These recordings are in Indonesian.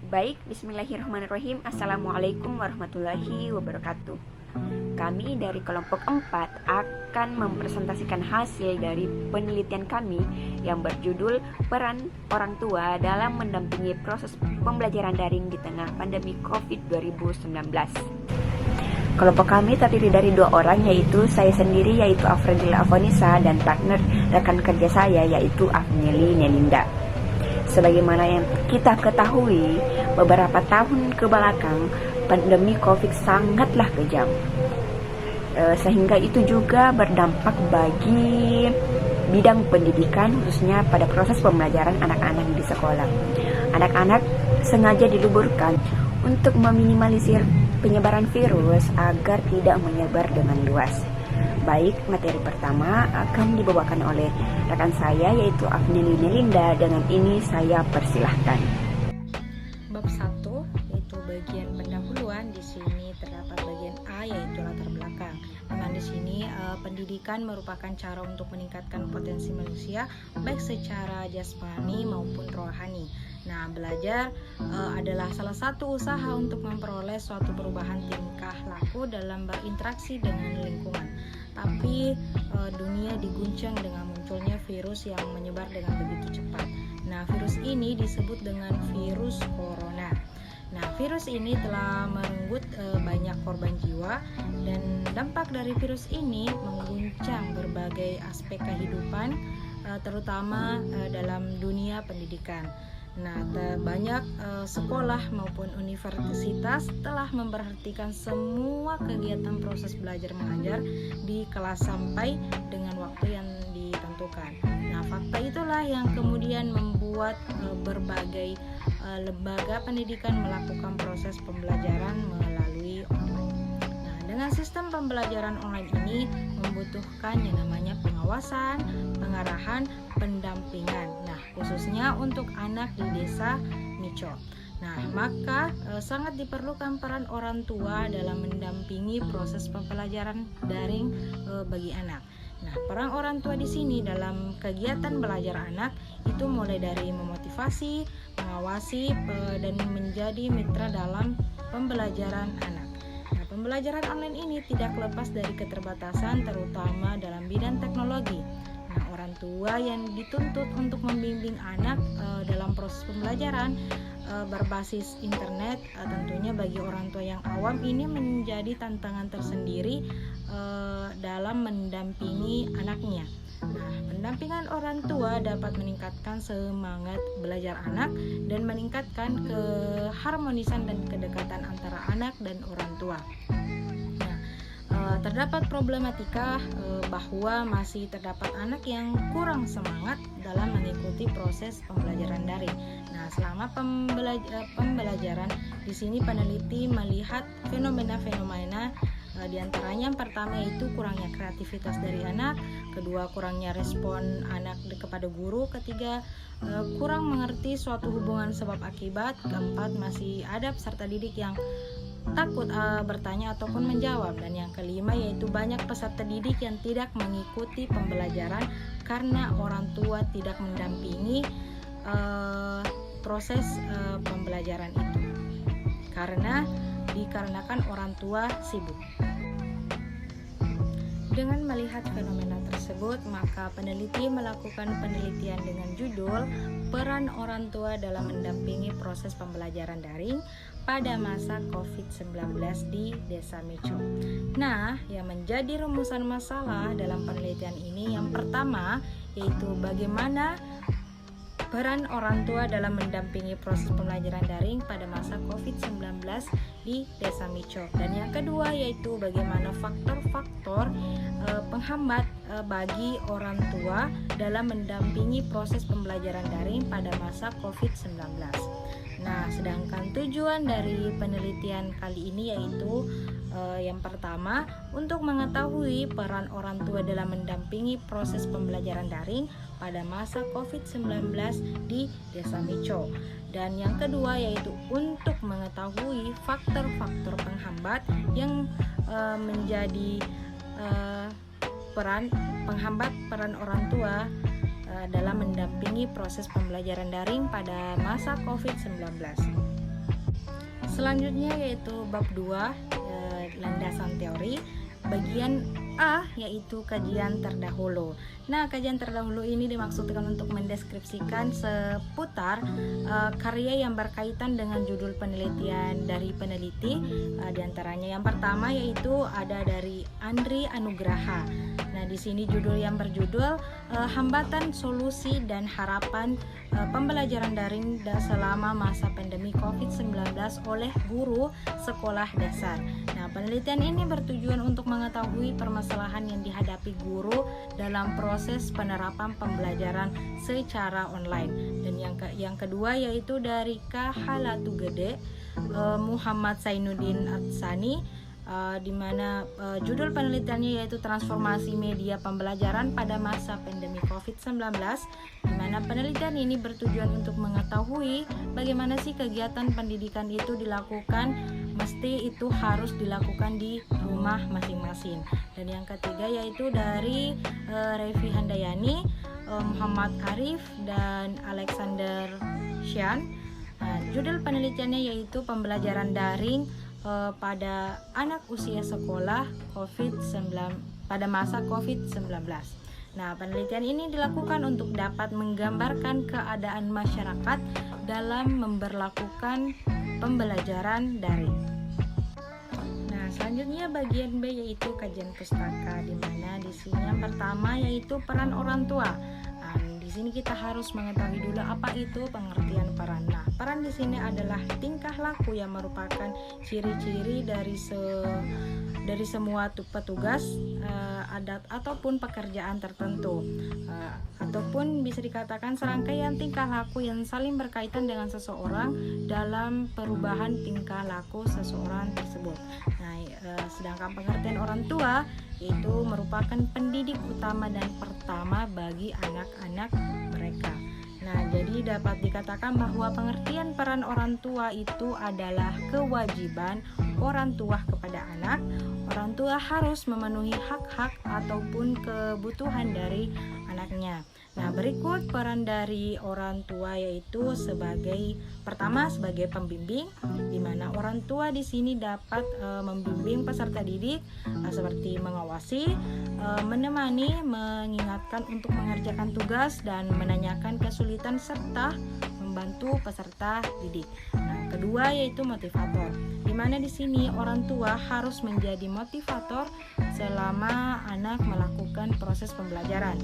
Baik, bismillahirrahmanirrahim. Assalamualaikum warahmatullahi wabarakatuh. Kami dari kelompok 4 akan mempresentasikan hasil dari penelitian kami yang berjudul Peran Orang Tua dalam Mendampingi Proses Pembelajaran Daring di Tengah Pandemi COVID-19. Kelompok kami terdiri dari 2 orang, yaitu saya sendiri, yaitu Afredila Afonisa, dan partner rekan kerja saya, yaitu Afneli Nelinda. Sebagaimana yang kita ketahui, beberapa tahun ke belakang pandemi COVID sangatlah kejam, sehingga itu juga berdampak bagi bidang pendidikan, khususnya pada proses pembelajaran anak-anak di sekolah. Anak-anak sengaja diliburkan untuk meminimalisir penyebaran virus agar tidak menyebar dengan luas. Baik, materi pertama akan dibawakan oleh rekan saya, yaitu Afneli Nelinda. Dengan ini saya persilahkan. Bab 1 yaitu bagian pendahuluan. Di sini terdapat bagian A, yaitu latar belakang. Dengan di sini pendidikan merupakan cara untuk meningkatkan potensi manusia baik secara jasmani maupun rohani. Nah, belajar adalah salah satu usaha untuk memperoleh suatu perubahan tingkah laku dalam berinteraksi dengan lingkungan. Tapi dunia diguncang dengan munculnya virus yang menyebar dengan begitu cepat. Nah, virus ini disebut dengan virus corona. Nah, virus ini telah merenggut banyak korban jiwa, dan dampak dari virus ini mengguncang berbagai aspek kehidupan, terutama dalam dunia pendidikan. Nah, banyak sekolah maupun universitas telah memperhatikan semua kegiatan proses belajar mengajar di kelas sampai dengan waktu yang ditentukan. Nah, fakta itulah yang kemudian membuat berbagai lembaga pendidikan melakukan proses pembelajaran melalui online. Nah, dengan sistem pembelajaran online ini membutuhkan yang namanya pengawasan, pengarahan, pendampingan. Nah, khususnya untuk anak di desa Mico. Nah, maka sangat diperlukan peran orang tua dalam mendampingi proses pembelajaran daring bagi anak. Nah, peran orang tua di sini dalam kegiatan belajar anak itu mulai dari memotivasi, mengawasi, dan menjadi mitra dalam pembelajaran anak. Nah, pembelajaran online ini tidak lepas dari keterbatasan, terutama dalam bidang teknologi. Nah, orang tua yang dituntut untuk membimbing anak dalam proses pembelajaran berbasis internet, tentunya bagi orang tua yang awam ini menjadi tantangan tersendiri dalam mendampingi anaknya. Nah, pendampingan orang tua dapat meningkatkan semangat belajar anak dan meningkatkan keharmonisan dan kedekatan antara anak dan orang tua. Terdapat problematika bahwa masih terdapat anak yang kurang semangat dalam mengikuti proses pembelajaran daring. Nah, selama pembelajaran di sini peneliti melihat fenomena-fenomena di antaranya yang pertama yaitu kurangnya kreativitas dari anak, kedua kurangnya respon anak kepada guru, ketiga kurang mengerti suatu hubungan sebab akibat, keempat masih ada peserta didik yang takut bertanya ataupun menjawab, dan yang kelima yaitu banyak peserta didik yang tidak mengikuti pembelajaran karena orang tua tidak mendampingi proses pembelajaran itu dikarenakan orang tua sibuk. Dengan melihat fenomena tersebut, maka peneliti melakukan penelitian dengan judul Peran Orang Tua dalam Mendampingi Proses Pembelajaran Daring pada Masa COVID-19 di Desa Mico. Nah, yang menjadi rumusan masalah dalam penelitian ini yang pertama yaitu bagaimana peran orang tua dalam mendampingi proses pembelajaran daring pada masa COVID-19 di Desa Mico. Dan yang kedua yaitu bagaimana faktor-faktor penghambat bagi orang tua dalam mendampingi proses pembelajaran daring pada masa COVID-19. Nah, sedangkan tujuan dari penelitian kali ini yaitu yang pertama untuk mengetahui peran orang tua dalam mendampingi proses pembelajaran daring pada masa COVID-19 di Desa Mico. Dan yang kedua yaitu untuk mengetahui faktor-faktor penghambat yang menjadi penghambat peran orang tua dalam mendampingi proses pembelajaran daring pada masa COVID-19. Selanjutnya yaitu bab 2, landasan teori. Bagian A yaitu kajian terdahulu. Nah, kajian terdahulu ini dimaksudkan untuk mendeskripsikan seputar karya yang berkaitan dengan judul penelitian dari peneliti. Di antaranya yang pertama yaitu ada dari Andri Anugraha. Nah, di sini judul yang berjudul Hambatan, Solusi dan Harapan Pembelajaran Daring selama masa pandemi COVID-19 oleh guru sekolah dasar. Nah, penelitian ini bertujuan untuk mengetahui permasalahan yang dihadapi guru dalam proses penerapan pembelajaran secara online. Dan yang kedua yaitu dari Kahalatu Gede Muhammad Zainuddin Atsani, di mana judul penelitiannya yaitu transformasi media pembelajaran pada masa pandemi COVID-19, di mana penelitian ini bertujuan untuk mengetahui bagaimana sih kegiatan pendidikan itu dilakukan, mesti itu harus dilakukan di rumah masing-masing. Dan yang ketiga yaitu dari Revi Handayani, Muhammad Arif dan Alexander Shan. Judul penelitiannya yaitu pembelajaran daring pada anak usia sekolah pada masa COVID-19. Nah, penelitian ini dilakukan untuk dapat menggambarkan keadaan masyarakat dalam memberlakukan pembelajaran daring. Nah, selanjutnya bagian B yaitu kajian pustaka, di mana di sini yang pertama yaitu peran orang tua. Di sini kita harus mengetahui dulu apa itu pengertian peran. Nah, peran di sini adalah tingkah laku yang merupakan ciri-ciri dari semua petugas, adat ataupun pekerjaan tertentu, ataupun bisa dikatakan serangkaian tingkah laku yang saling berkaitan dengan seseorang dalam perubahan tingkah laku seseorang tersebut. Nah, sedangkan pengertian orang tua yaitu merupakan pendidik utama dan pertama bagi anak-anak mereka. Nah, jadi dapat dikatakan bahwa pengertian peran orang tua itu adalah kewajiban orang tua kepada anak. Orang tua harus memenuhi hak-hak ataupun kebutuhan dari anaknya. Nah, berikut peran dari orang tua yaitu pertama sebagai pembimbing, di mana orang tua di sini dapat membimbing peserta didik seperti mengawasi, menemani, mengingatkan untuk mengerjakan tugas dan menanyakan kesulitan serta membantu peserta didik. Nah, kedua yaitu motivator, di mana di sini orang tua harus menjadi motivator selama anak melakukan proses pembelajaran.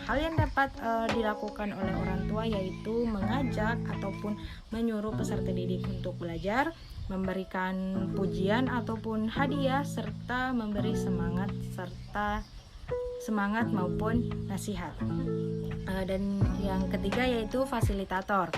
Hal yang dapat dilakukan oleh orang tua yaitu mengajak ataupun menyuruh peserta didik untuk belajar, memberikan pujian ataupun hadiah, serta memberi semangat maupun nasihat. Dan yang ketiga yaitu fasilitator.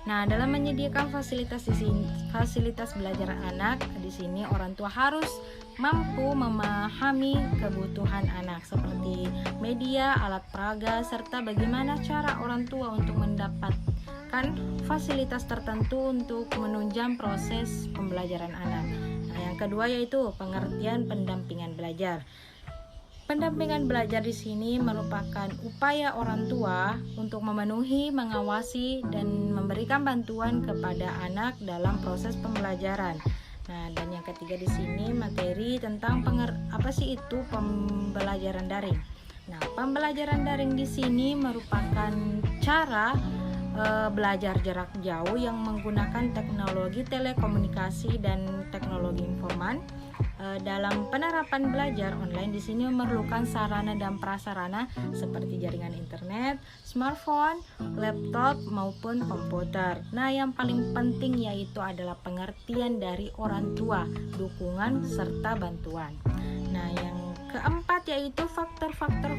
Nah, dalam menyediakan fasilitas belajar anak, di sini orang tua harus mampu memahami kebutuhan anak seperti media, alat peraga, serta bagaimana cara orang tua untuk mendapatkan fasilitas tertentu untuk menunjang proses pembelajaran anak. Nah, yang kedua yaitu pengertian pendampingan belajar. Pendampingan belajar di sini merupakan upaya orang tua untuk memenuhi, mengawasi, dan memberikan bantuan kepada anak dalam proses pembelajaran. Nah, dan yang ketiga di sini materi tentang apa sih itu pembelajaran daring. Nah, pembelajaran daring di sini merupakan cara belajar jarak jauh yang menggunakan teknologi telekomunikasi dan teknologi informan. Dalam penerapan belajar online di sini memerlukan sarana dan prasarana seperti jaringan internet, smartphone, laptop maupun komputer. Nah, yang paling penting yaitu adalah pengertian dari orang tua, dukungan serta bantuan. Nah, yang keempat yaitu faktor-faktor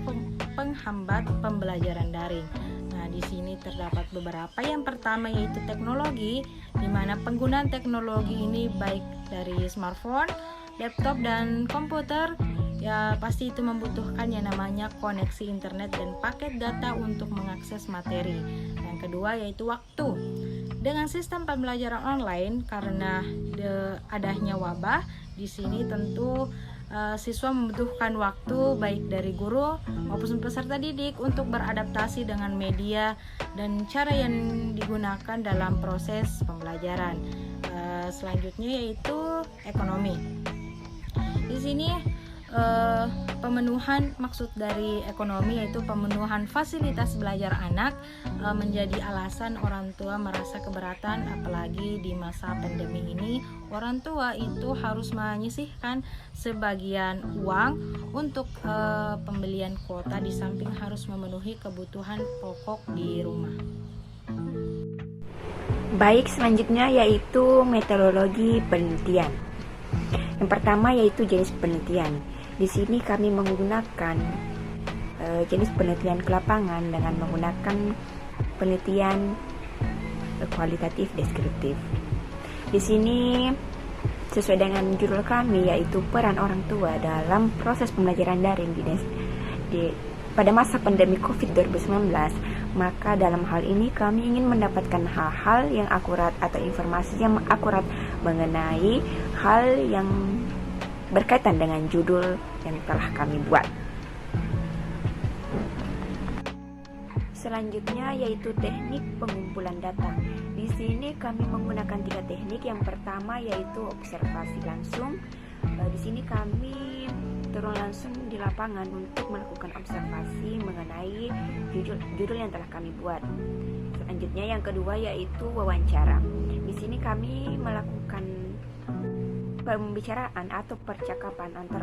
penghambat pembelajaran daring. Nah, di sini terdapat beberapa. Yang pertama yaitu teknologi, di mana penggunaan teknologi ini baik dari smartphone, laptop dan komputer ya pasti itu membutuhkan yang namanya koneksi internet dan paket data untuk mengakses materi. Yang kedua yaitu waktu. Dengan sistem pembelajaran online karena adanya wabah, di sini tentu siswa membutuhkan waktu baik dari guru maupun peserta didik untuk beradaptasi dengan media dan cara yang digunakan dalam proses pembelajaran. Selanjutnya yaitu ekonomi. Di sini pemenuhan, maksud dari ekonomi yaitu pemenuhan fasilitas belajar anak menjadi alasan orang tua merasa keberatan, apalagi di masa pandemi ini orang tua itu harus menyisihkan sebagian uang untuk pembelian kuota, di samping harus memenuhi kebutuhan pokok di rumah. Baik, selanjutnya yaitu metodologi penelitian. Yang pertama yaitu jenis penelitian. Di sini kami menggunakan jenis penelitian ke lapangan dengan menggunakan penelitian kualitatif deskriptif. Di sini sesuai dengan judul kami yaitu peran orang tua dalam proses pembelajaran daring pada masa pandemi COVID-19. Maka dalam hal ini kami ingin mendapatkan hal-hal yang akurat atau informasi yang akurat mengenai hal yang berkaitan dengan judul yang telah kami buat. Selanjutnya yaitu teknik pengumpulan data. Di sini kami menggunakan 3 teknik. Yang pertama yaitu observasi langsung. Di sini kami turun langsung di lapangan untuk melakukan observasi mengenai judul yang telah kami buat. Selanjutnya yang kedua yaitu wawancara. Di sini kami melakukan pembicaraan atau percakapan antar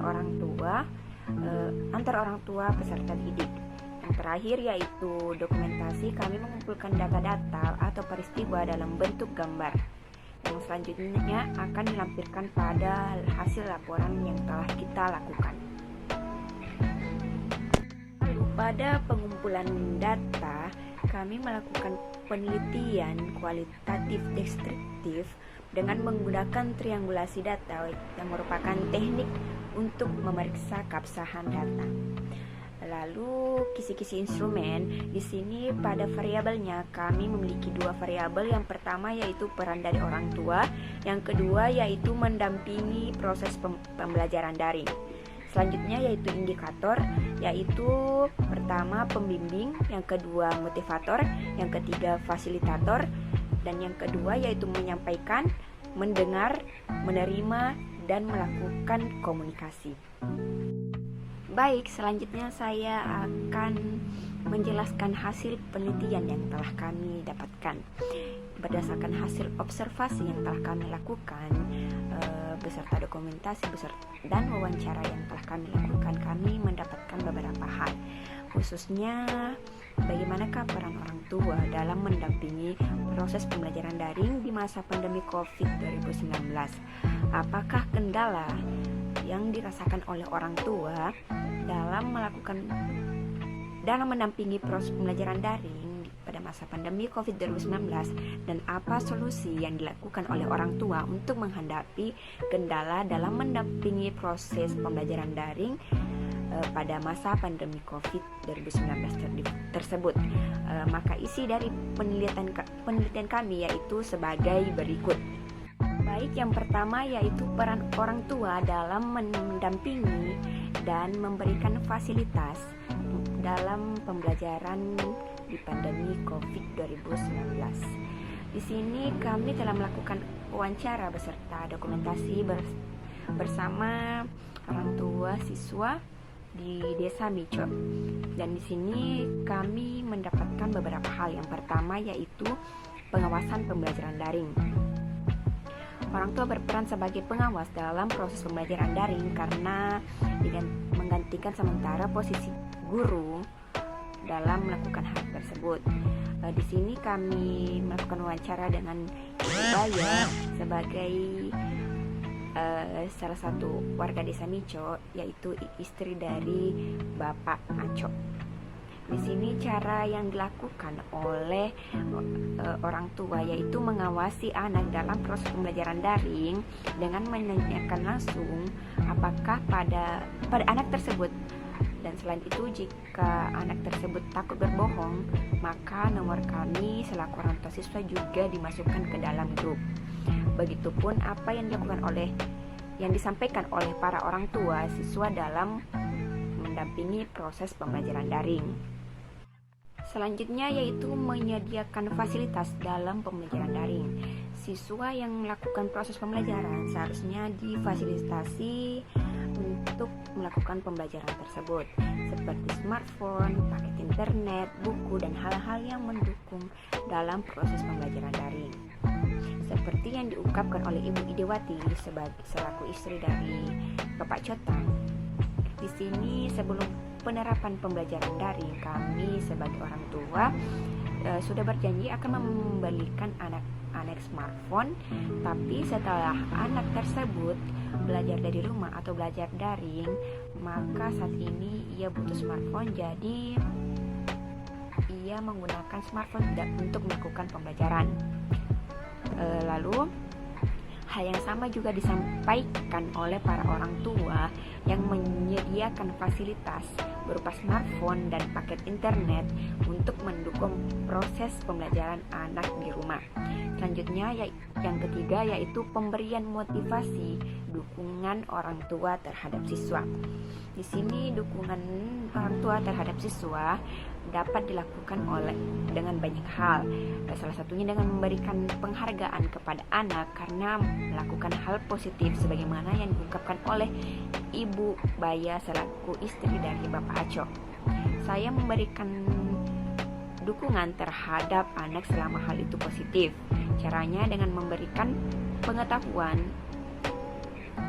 orang tua peserta didik. Yang terakhir yaitu dokumentasi. Kami mengumpulkan data-data atau peristiwa dalam bentuk gambar yang selanjutnya akan dilampirkan pada hasil laporan yang telah kita lakukan. Lalu pada pengumpulan data, kami melakukan penelitian kualitatif deskriptif dengan menggunakan triangulasi data yang merupakan teknik untuk memeriksa keabsahan data. Lalu kisi-kisi instrumen. Di sini pada variabelnya kami memiliki 2 variabel. Yang pertama yaitu peran dari orang tua, yang kedua yaitu mendampingi proses pembelajaran daring. Selanjutnya yaitu indikator, yaitu pertama pembimbing, yang kedua motivator, yang ketiga fasilitator, dan yang kedua yaitu menyampaikan, mendengar, menerima, dan melakukan komunikasi. Baik, selanjutnya saya akan menjelaskan hasil penelitian yang telah kami dapatkan. Berdasarkan hasil observasi yang telah kami lakukan, beserta dokumentasi dan wawancara yang telah kami lakukan, kami mendapatkan beberapa hal, khususnya bagaimanakah peran orang tua dalam mendampingi proses pembelajaran daring di masa pandemi COVID-19. Apakah kendala yang dirasakan oleh orang tua dalam mendampingi proses pembelajaran daring pada masa pandemi COVID-19, dan apa solusi yang dilakukan oleh orang tua untuk menghadapi kendala dalam mendampingi proses pembelajaran daring pada masa pandemi COVID-19 tersebut. Maka isi dari penelitian kami yaitu sebagai berikut. Baik, yang pertama yaitu peran orang tua dalam mendampingi dan memberikan fasilitas dalam pembelajaran di pandemi COVID-19. Di sini kami telah melakukan wawancara beserta dokumentasi bersama orang tua siswa di Desa Mico. Dan di sini kami mendapatkan beberapa hal. Yang pertama yaitu pengawasan pembelajaran daring. Orang tua berperan sebagai pengawas dalam proses pembelajaran daring karena menggantikan sementara posisi guru dalam melakukan hal tersebut. Di sini kami melakukan wawancara dengan Ibu Baya sebagai salah satu warga Desa Mico, yaitu istri dari Bapak Aco. Di sini cara yang dilakukan oleh orang tua yaitu mengawasi anak dalam proses pembelajaran daring dengan menanyakan langsung apakah pada anak tersebut, dan selain itu jika anak tersebut takut berbohong, maka nomor kami selaku orang tua siswa juga dimasukkan ke dalam grup. Begitupun apa yang disampaikan oleh para orang tua siswa dalam mendampingi proses pembelajaran daring. Selanjutnya yaitu menyediakan fasilitas dalam pembelajaran daring. Siswa yang melakukan proses pembelajaran seharusnya difasilitasi untuk melakukan pembelajaran tersebut, seperti smartphone, paket internet, buku, dan hal-hal yang mendukung dalam proses pembelajaran daring. Seperti yang diungkapkan oleh Ibu Idewati selaku istri dari Bapak Cotang. Di sini sebelum penerapan pembelajaran daring, kami sebagai orang tua sudah berjanji akan membelikan anak smartphone, tapi setelah anak tersebut belajar dari rumah atau belajar daring, maka saat ini ia butuh smartphone, jadi ia menggunakan smartphone untuk melakukan pembelajaran. Lalu hal yang sama juga disampaikan oleh para orang tua yang menyediakan fasilitas berupa smartphone dan paket internet untuk mendukung proses pembelajaran anak di rumah. Selanjutnya yang ketiga yaitu pemberian motivasi dukungan orang tua terhadap siswa. Di sini dukungan orang tua terhadap siswa dapat dilakukan dengan banyak hal. Salah satunya dengan memberikan penghargaan kepada anak karena melakukan hal positif sebagaimana yang diungkapkan oleh Ibu Baya selaku istri dari Bapak Aco. Saya memberikan dukungan terhadap anak selama hal itu positif. Caranya dengan memberikan pengetahuan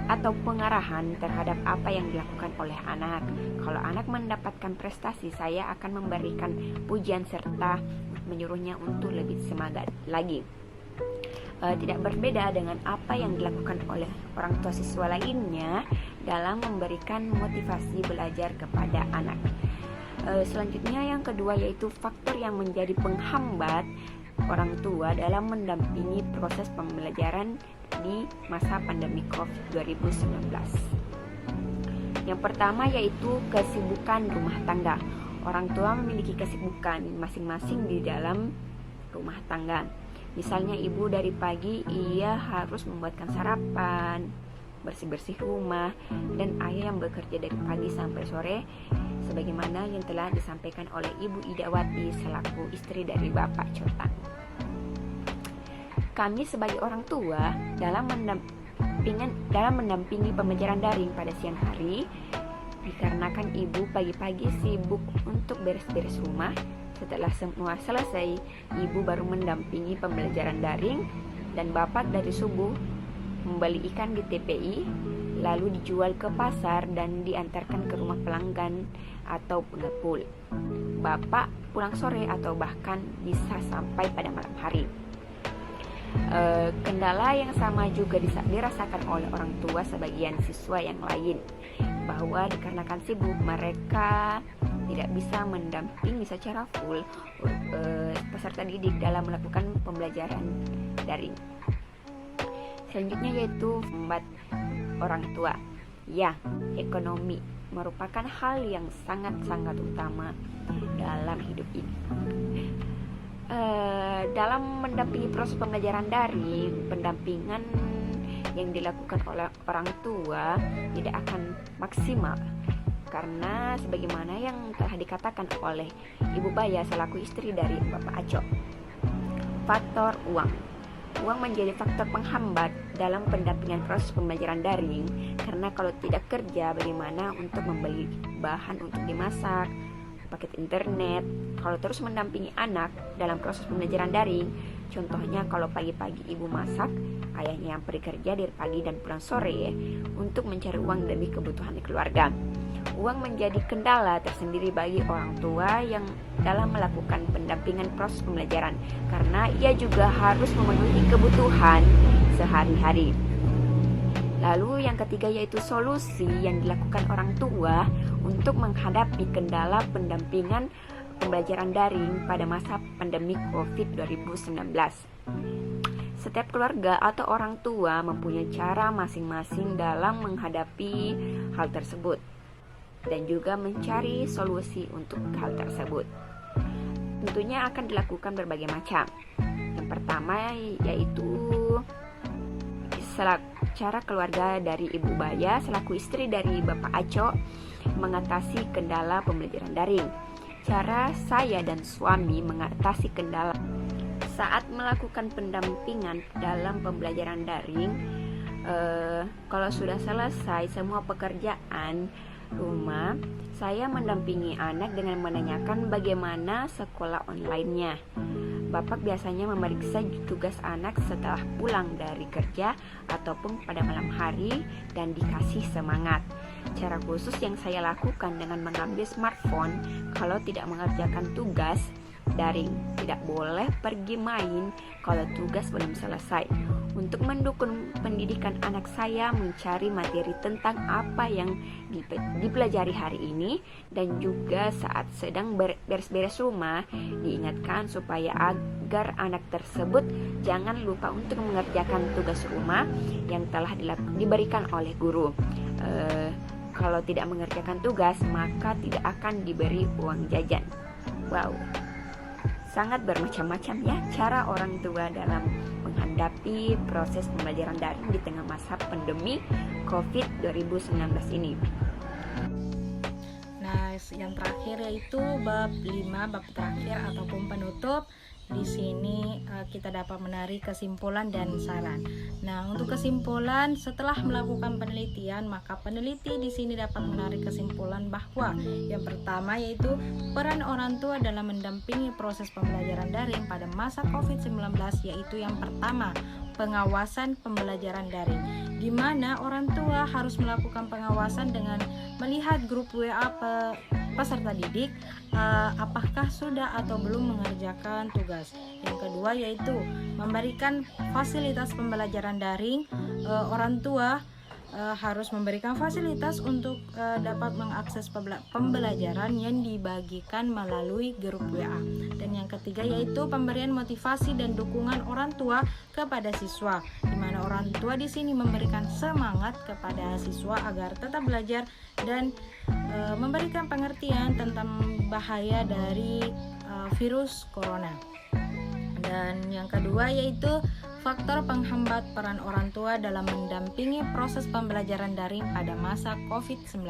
atau pengarahan terhadap apa yang dilakukan oleh anak. Kalau anak mendapatkan prestasi, saya akan memberikan pujian serta menyuruhnya untuk lebih semangat lagi. Tidak berbeda dengan apa yang dilakukan oleh orang tua siswa lainnya dalam memberikan motivasi belajar kepada anak. Selanjutnya yang kedua yaitu faktor yang menjadi penghambat orang tua dalam mendampingi proses pembelajaran di masa pandemi COVID-19. Yang pertama yaitu kesibukan rumah tangga. Orang tua memiliki kesibukan masing-masing di dalam rumah tangga. Misalnya ibu dari pagi ia harus membuatkan sarapan, bersih-bersih rumah, dan ayah yang bekerja dari pagi sampai sore sebagaimana yang telah disampaikan oleh Ibu Idawati selaku istri dari Bapak Cotang. Kami sebagai orang tua dalam mendampingi pembelajaran daring pada siang hari dikarenakan ibu pagi-pagi sibuk untuk beres-beres rumah. Setelah semua selesai, ibu baru mendampingi pembelajaran daring dan bapak dari subuh membeli ikan di TPI lalu dijual ke pasar dan diantarkan ke rumah pelanggan atau pengepul. Bapak pulang sore atau bahkan bisa sampai pada malam hari. Kendala yang sama juga dirasakan oleh orang tua sebagian siswa yang lain, bahwa dikarenakan sibuk mereka tidak bisa mendampingi secara full peserta didik dalam melakukan pembelajaran daring. Selanjutnya yaitu membuat orang tua. Ya, ekonomi merupakan hal yang sangat-sangat utama dalam hidup ini. Dalam mendampingi proses pembelajaran daring, pendampingan yang dilakukan oleh orang tua tidak akan maksimal karena sebagaimana yang telah dikatakan oleh Ibu Baya selaku istri dari Bapak Aco, faktor uang menjadi faktor penghambat dalam pendampingan proses pembelajaran daring karena kalau tidak kerja bagaimana untuk membeli bahan untuk dimasak, paket internet. Kalau terus mendampingi anak dalam proses pembelajaran daring, contohnya kalau pagi-pagi ibu masak, ayahnya yang pergi kerja dari pagi dan pulang sore untuk mencari uang demi kebutuhan keluarga. Uang menjadi kendala tersendiri bagi orang tua yang dalam melakukan pendampingan proses pembelajaran karena ia juga harus memenuhi kebutuhan sehari-hari. Lalu yang ketiga yaitu solusi yang dilakukan orang tua untuk menghadapi kendala pendampingan pembelajaran daring pada masa pandemi COVID-19. Setiap keluarga atau orang tua mempunyai cara masing-masing dalam menghadapi hal tersebut dan juga mencari solusi untuk hal tersebut. Tentunya akan dilakukan berbagai macam. Yang pertama yaitu cara keluarga dari Ibu Baya selaku istri dari Bapak Aco mengatasi kendala pembelajaran daring. cara saya dan suami mengatasi kendala saat melakukan pendampingan dalam pembelajaran daring. Kalau sudah selesai semua pekerjaan rumah, saya mendampingi anak dengan menanyakan bagaimana sekolah online-nya. Bapak biasanya memeriksa tugas anak setelah pulang dari kerja ataupun pada malam hari dan dikasih semangat. Cara khusus yang saya lakukan dengan mengambil smartphone kalau tidak mengerjakan tugas daring, tidak boleh pergi main kalau tugas belum selesai. Untuk mendukung pendidikan anak saya mencari materi tentang apa yang dipelajari hari ini, dan juga saat sedang beres-beres rumah diingatkan supaya agar anak tersebut jangan lupa untuk mengerjakan tugas rumah yang telah diberikan oleh guru. Kalau tidak mengerjakan tugas maka tidak akan diberi uang jajan. Wow, sangat bermacam-macam ya cara orang tua dalam menghadapi proses pembelajaran daring di tengah masa pandemi COVID-19 ini. Nah, yang terakhir yaitu bab 5, bab terakhir ataupun penutup. Di sini kita dapat menarik kesimpulan dan saran. Nah, untuk kesimpulan, setelah melakukan penelitian, maka peneliti di sini dapat menarik kesimpulan bahwa yang pertama yaitu peran orang tua dalam mendampingi proses pembelajaran daring pada masa COVID-19, yaitu yang pertama, pengawasan pembelajaran daring, di mana orang tua harus melakukan pengawasan dengan melihat grup WA peserta didik apakah sudah atau belum mengerjakan tugas. Yang kedua yaitu memberikan fasilitas pembelajaran daring. Orang tua harus memberikan fasilitas untuk dapat mengakses pembelajaran yang dibagikan melalui grup WA. Dan yang ketiga yaitu pemberian motivasi dan dukungan orang tua kepada siswa, di mana orang tua di sini memberikan semangat kepada siswa agar tetap belajar dan memberikan pengertian tentang bahaya dari virus corona. Dan yang kedua yaitu faktor penghambat peran orang tua dalam mendampingi proses pembelajaran daring pada masa COVID-19.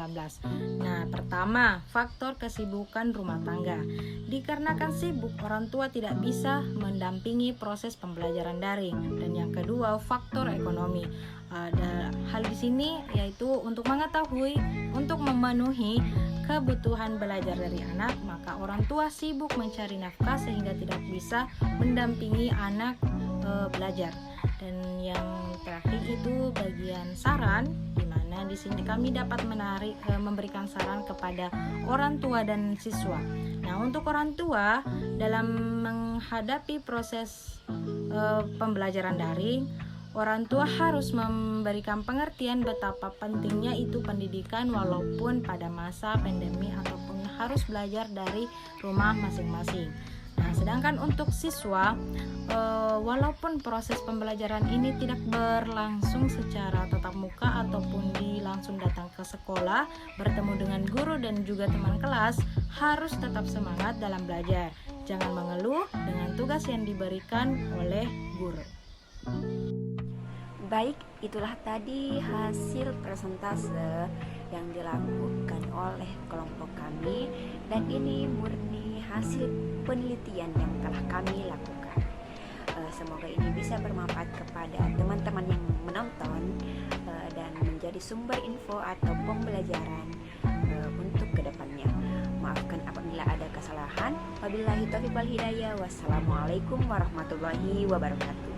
Nah, pertama, faktor kesibukan rumah tangga. Dikarenakan sibuk, orang tua tidak bisa mendampingi proses pembelajaran daring. Dan yang kedua, faktor ekonomi. Hal di sini yaitu untuk memenuhi kebutuhan belajar dari anak, maka orang tua sibuk mencari nafkah sehingga tidak bisa mendampingi anak belajar. Dan yang terakhir itu bagian saran, di mana di sini kami dapat memberikan saran kepada orang tua dan siswa. Nah, untuk orang tua dalam menghadapi proses pembelajaran daring, orang tua harus memberikan pengertian betapa pentingnya itu pendidikan walaupun pada masa pandemi ataupun harus belajar dari rumah masing-masing. Nah, sedangkan untuk siswa, walaupun proses pembelajaran ini tidak berlangsung secara tatap muka ataupun langsung datang ke sekolah, bertemu dengan guru dan juga teman kelas, harus tetap semangat dalam belajar. Jangan mengeluh dengan tugas yang diberikan oleh guru. Baik, itulah tadi hasil presentase yang dilakukan oleh kelompok kami, dan ini murni hasil penelitian yang telah kami lakukan. Semoga ini bisa bermanfaat kepada teman-teman yang menonton dan menjadi sumber info atau pembelajaran untuk kedepannya. Maafkan apabila ada kesalahan. Wabillahi taufiq wal hidayah. Wassalamualaikum warahmatullahi wabarakatuh.